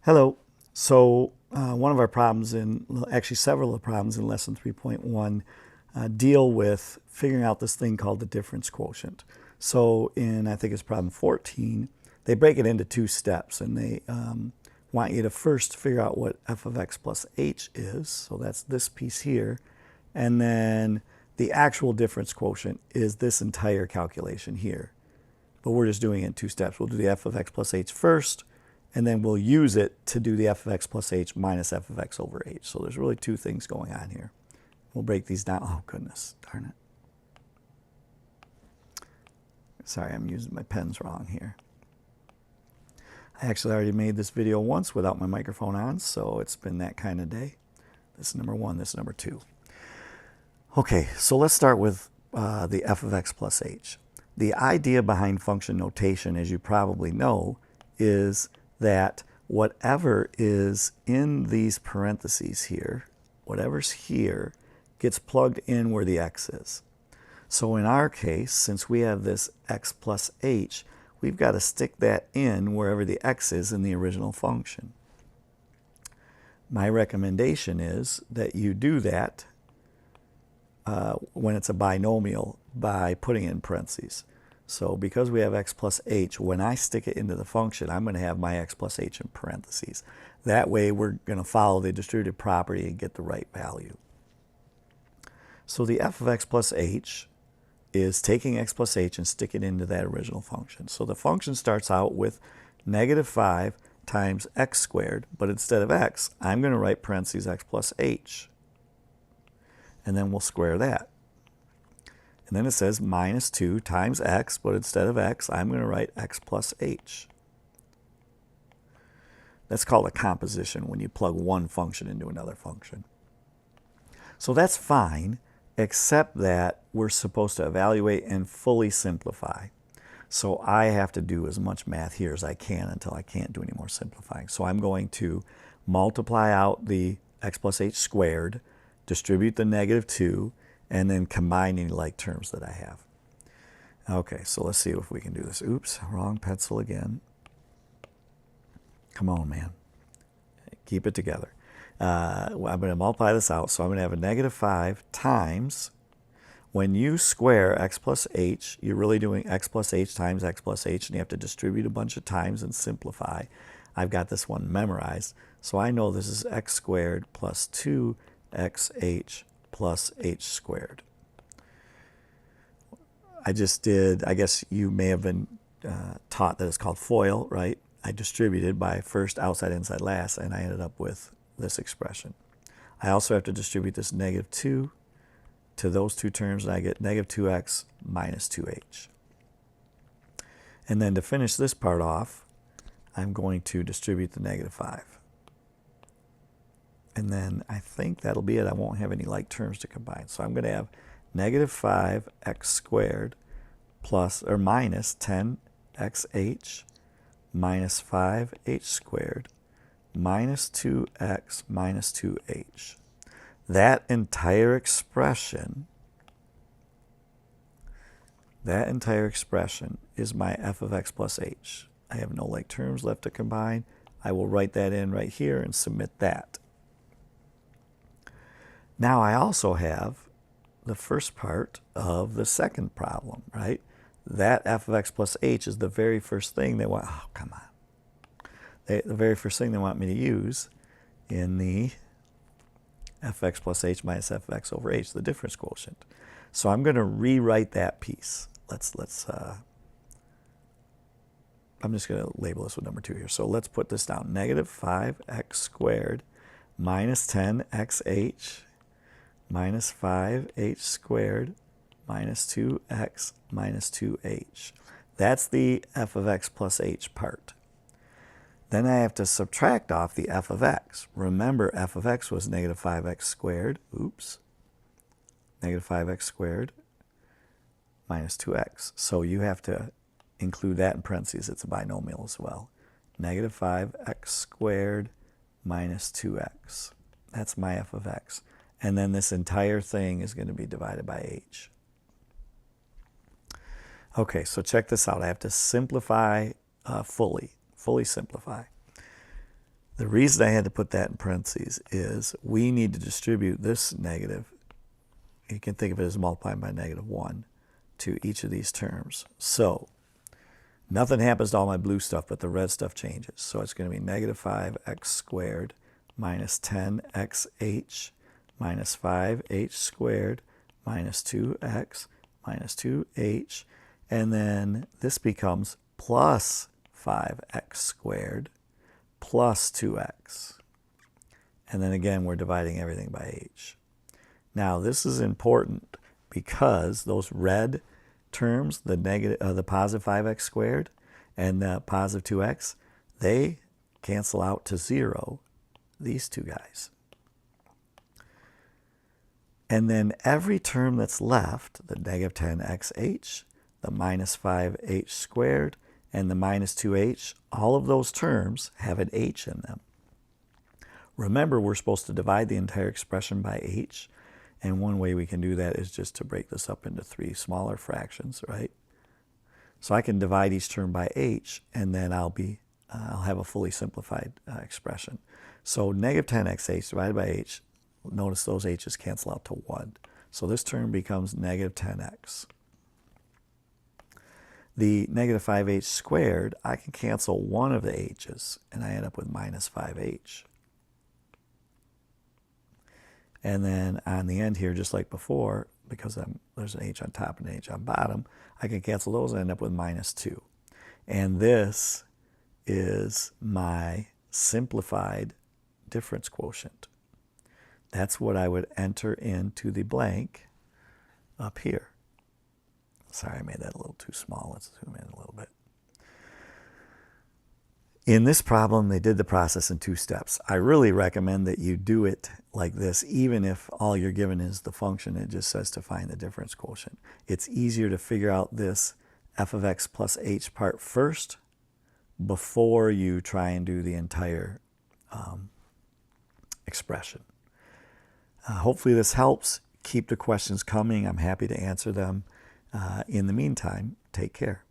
Hello. One of our problems actually several of the problems in lesson 3.1 deal with figuring out this thing called the difference quotient. So I think it's problem 14, they break it into two steps, and they want you to first figure out what f of x plus h is. So that's this piece here. And then the actual difference quotient is this entire calculation here. But we're just doing it in two steps. We'll do the f of x plus h first, and then we'll use it to do the f of x plus h minus f of x over h. So there's really two things going on here. We'll break these down. Oh, goodness, darn it. Sorry, I'm using my pens wrong here. I actually already made this video once without my microphone on, so it's been that kind of day. This is number one, this is number two. Okay, so let's start with the f of x plus h. The idea behind function notation, as you probably know, is that whatever is in these parentheses here, whatever's here, gets plugged in where the x is. So in our case, since we have this x plus h, we've got to stick that in wherever the x is in the original function. My recommendation is that you do that when it's a binomial by putting it in parentheses. So because we have x plus h, when I stick it into the function, I'm going to have my x plus h in parentheses. That way we're going to follow the distributive property and get the right value. So the f of x plus h is taking x plus h and stick it into that original function. So the function starts out with negative 5 times x squared, but instead of x, I'm going to write parentheses x plus h. And then we'll square that. And then it says minus 2 times x, but instead of x, I'm going to write x plus h. That's called a composition when you plug one function into another function. So that's fine, except that we're supposed to evaluate and fully simplify. So I have to do as much math here as I can until I can't do any more simplifying. So I'm going to multiply out the x plus h squared, distribute the negative 2, and then combine any like terms that I have. Okay, so let's see if we can do this. Oops, wrong pencil again. Come on, man. Keep it together. I'm going to multiply this out, so I'm going to have a negative 5 times, when you square x plus h, you're really doing x plus h times x plus h, and you have to distribute a bunch of times and simplify. I've got this one memorized, so I know this is x squared plus 2xh plus h squared. I guess you may have been taught that it's called FOIL, right? I distributed by first, outside, inside, last, and I ended up with this expression. I also have to distribute this negative 2 to those two terms, and I get negative 2x minus 2h. And then to finish this part off, I'm going to distribute the negative 5. And then I think that'll be it. I won't have any like terms to combine. So I'm going to have negative 5x squared plus or minus 10xh minus 5h squared minus 2x minus 2h. That entire expression is my f of x plus h. I have no like terms left to combine. I will write that in right here and submit that. Now I also have the first part of the second problem, right? That f of x plus h is the very first thing they want. Oh, come on. The very first thing they want me to use in the f of x plus h minus f of x over h, the difference quotient. So I'm going to rewrite that piece. I'm just going to label this with number 2 here. So let's put this down. Negative 5x squared minus 10xh minus 5h squared minus 2x minus 2h. That's the f of x plus h part. Then I have to subtract off the f of x. Remember, f of x was negative 5x squared. Oops. Negative 5x squared minus 2x. So you have to include that in parentheses. It's a binomial as well. Negative 5x squared minus 2x. That's my f of x. And then this entire thing is going to be divided by h. Okay, so check this out. I have to simplify fully simplify. The reason I had to put that in parentheses is we need to distribute this negative. You can think of it as multiplying by -1 to each of these terms. So nothing happens to all my blue stuff, but the red stuff changes. So it's going to be -5x squared minus 10xh minus 5h squared minus 2x minus 2h. And then this becomes plus 5x squared plus 2x. And then again, we're dividing everything by h. Now, this is important because those red terms, the positive 5x squared and the positive 2x, they cancel out to 0, these two guys. And then every term that's left, the -10xh, the minus 5h squared, and the minus 2h, all of those terms have an h in them. Remember, we're supposed to divide the entire expression by h, and one way we can do that is just to break this up into 3 smaller fractions, right? So I can divide each term by h, and then I'll have a fully simplified expression. So -10xh divided by h, notice those h's cancel out to 1. So this term becomes -10x. The -5h squared, I can cancel one of the h's, and I end up with minus 5h. And then on the end here, just like before, because there's an h on top and an h on bottom, I can cancel those and end up with -2. And this is my simplified difference quotient. That's what I would enter into the blank up here. Sorry, I made that a little too small. Let's zoom in a little bit. In this problem, they did the process in 2 steps. I really recommend that you do it like this, even if all you're given is the function. It just says to find the difference quotient. It's easier to figure out this f of x plus h part first before you try and do the entire expression. Hopefully this helps. Keep the questions coming. I'm happy to answer them. In the meantime, take care.